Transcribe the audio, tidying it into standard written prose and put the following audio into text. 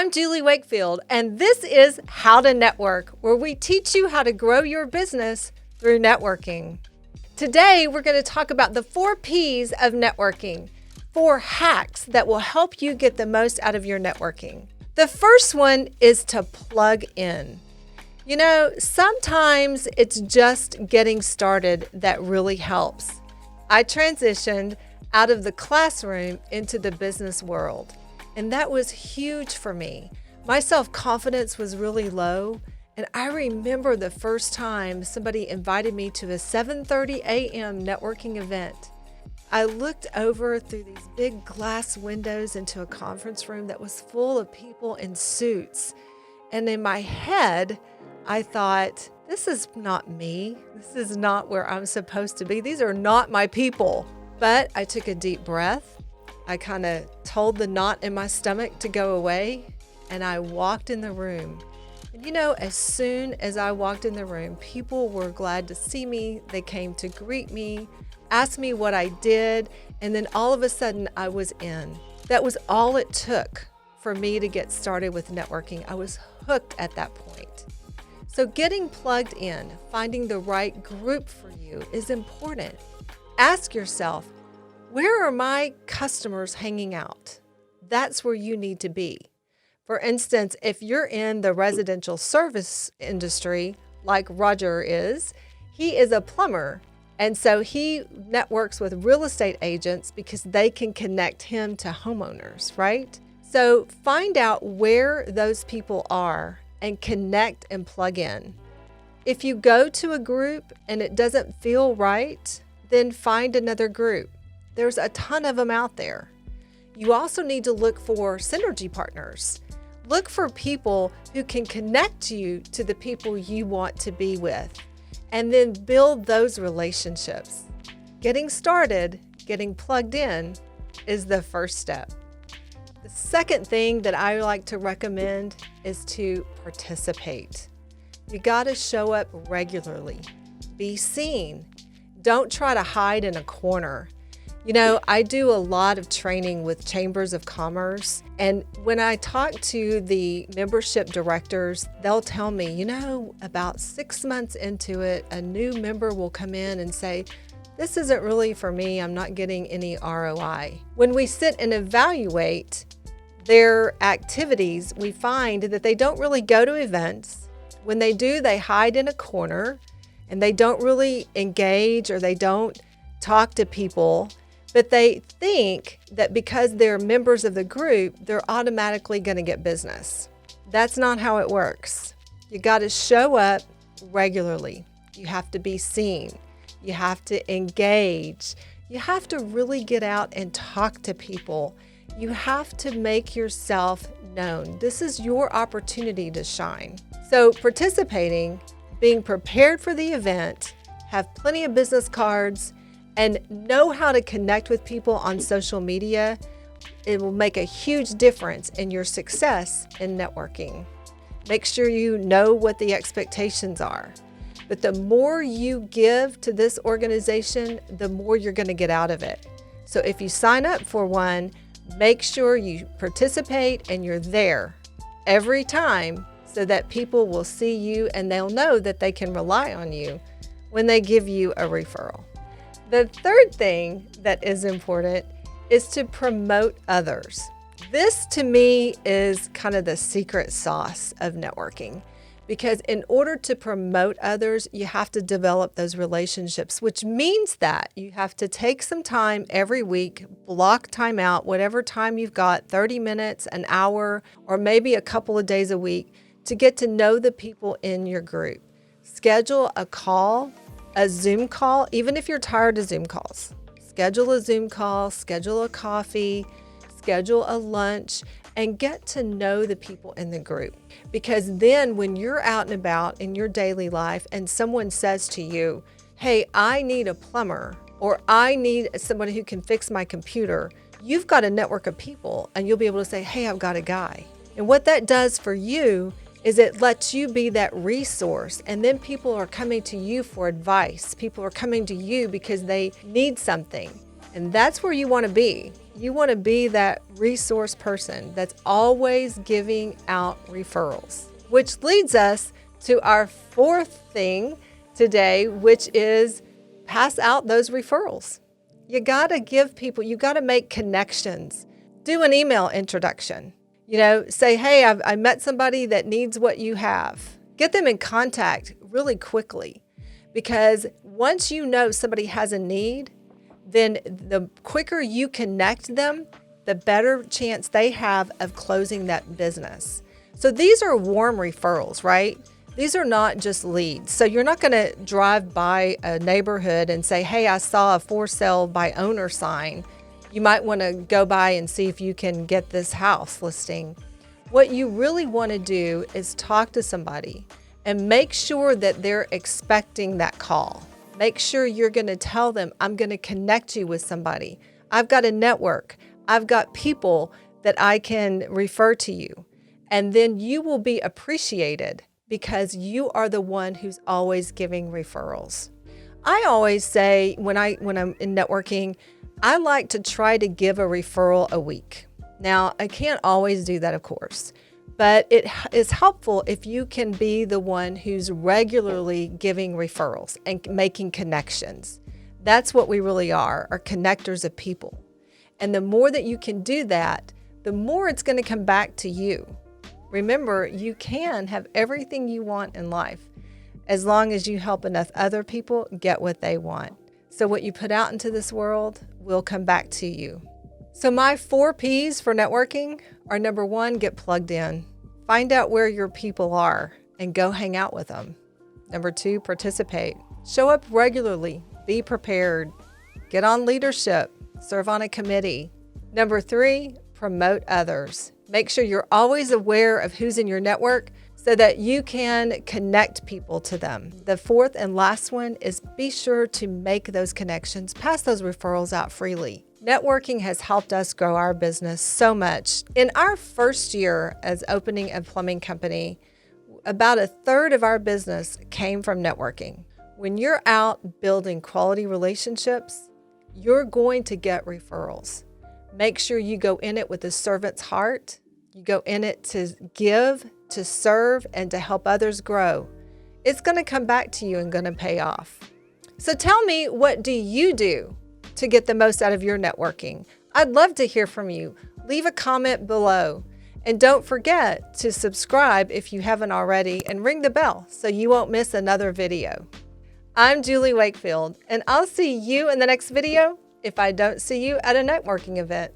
I'm Julie Wakefield, and this is How to Network, where we teach you how to grow your business through networking. Today, we're going to talk about the 4 P's of networking, 4 hacks that will help you get the most out of your networking. The first one is to plug in. You know, sometimes it's just getting started that really helps. I transitioned out of the classroom into the business world, and that was huge for me. My self-confidence was really low, and I remember the first time somebody invited me to a 7:30 a.m. networking event. I looked over through these big glass windows into a conference room that was full of people in suits, and in my head, I thought, this is not me. This is not where I'm supposed to be. These are not my people. But I took a deep breath. I kind of told the knot in my stomach to go away, and I walked in the room. And you know, as soon as I walked in the room, people were glad to see me. They came to greet me, asked me what I did, and then all of a sudden I was in. That was all it took for me to get started with networking. I was hooked at that point. So getting plugged in, finding the right group for you is important. Ask yourself, where are my customers hanging out? That's where you need to be. For instance, if you're in the residential service industry, like Roger is, he is a plumber. And so he networks with real estate agents because they can connect him to homeowners, right? So find out where those people are and connect and plug in. If you go to a group and it doesn't feel right, then find another group. There's a ton of them out there. You also need to look for synergy partners. Look for people who can connect you to the people you want to be with, and then build those relationships. Getting started, getting plugged in, is the first step. The second thing that I like to recommend is to participate. You got to show up regularly. Be seen. Don't try to hide in a corner. You know, I do a lot of training with chambers of commerce, and when I talk to the membership directors, they'll tell me, you know, about 6 months into it, a new member will come in and say, this isn't really for me, I'm not getting any ROI. When we sit and evaluate their activities, we find that they don't really go to events. When they do, they hide in a corner and they don't really engage, or they don't talk to people, but they think that because they're members of the group, they're automatically going to get business. That's not how it works. You got to show up regularly. You have to be seen. You have to engage. You have to really get out and talk to people. You have to make yourself known. This is your opportunity to shine. So participating, being prepared for the event, have plenty of business cards, and know how to connect with people on social media, it will make a huge difference in your success in networking. Make sure you know what the expectations are. But the more you give to this organization, the more you're going to get out of it. So if you sign up for one, make sure you participate and you're there every time so that people will see you and they'll know that they can rely on you when they give you a referral. The third thing that is important is to promote others. This to me is kind of the secret sauce of networking, because in order to promote others, you have to develop those relationships, which means that you have to take some time every week, block time out, whatever time you've got, 30 minutes, an hour, or maybe a couple of days a week, to get to know the people in your group. Schedule a call, a Zoom call, even if you're tired of Zoom calls. Schedule a Zoom call, schedule a coffee, schedule a lunch, and get to know the people in the group. Because then when you're out and about in your daily life and someone says to you, hey, I need a plumber, or I need somebody who can fix my computer, you've got a network of people and you'll be able to say, hey, I've got a guy. And what that does for you is it lets you be that resource, and then people are coming to you for advice. People are coming to you because they need something, and that's where you want to be. You want to be that resource person that's always giving out referrals, which leads us to our fourth thing today, which is pass out those referrals. You got to give people, you got to make connections. Do an email introduction. Say, hey, I met somebody that needs what you have. Get them in contact really quickly, because once you know somebody has a need, then the quicker you connect them, the better chance they have of closing that business. So these are warm referrals, right? These are not just leads. So you're not going to drive by a neighborhood and say, hey, I saw a for sale by owner sign. You might want to go by and see if you can get this house listing. What you really want to do is talk to somebody and make sure that they're expecting that call. Make sure you're going to tell them, I'm going to connect you with somebody. I've got a network. I've got people that I can refer to you. And then you will be appreciated because you are the one who's always giving referrals. I always say when I'm in networking, I like to try to give a referral a week. Now, I can't always do that, of course, but it is helpful if you can be the one who's regularly giving referrals and making connections. That's what we really are connectors of people. And the more that you can do that, the more it's going to come back to you. Remember, you can have everything you want in life as long as you help enough other people get what they want. So what you put out into this world will come back to you. So my 4 P's for networking are: number 1, get plugged in. Find out where your people are and go hang out with them. Number 2, participate. Show up regularly. Be prepared. Get on leadership. Serve on a committee. Number 3, promote others. Make sure you're always aware of who's in your network so that you can connect people to them. The 4th and last one is be sure to make those connections, pass those referrals out freely. Networking has helped us grow our business so much. In our first year as opening a plumbing company, about 1/3 of our business came from networking. When you're out building quality relationships, you're going to get referrals. Make sure you go in it with a servant's heart. You go in it to give, to serve, and to help others grow. It's going to come back to you and going to pay off. So tell me, what do you do to get the most out of your networking? I'd love to hear from you. Leave a comment below. And don't forget to subscribe if you haven't already, and ring the bell so you won't miss another video. I'm Julie Wakefield, and I'll see you in the next video if I don't see you at a networking event.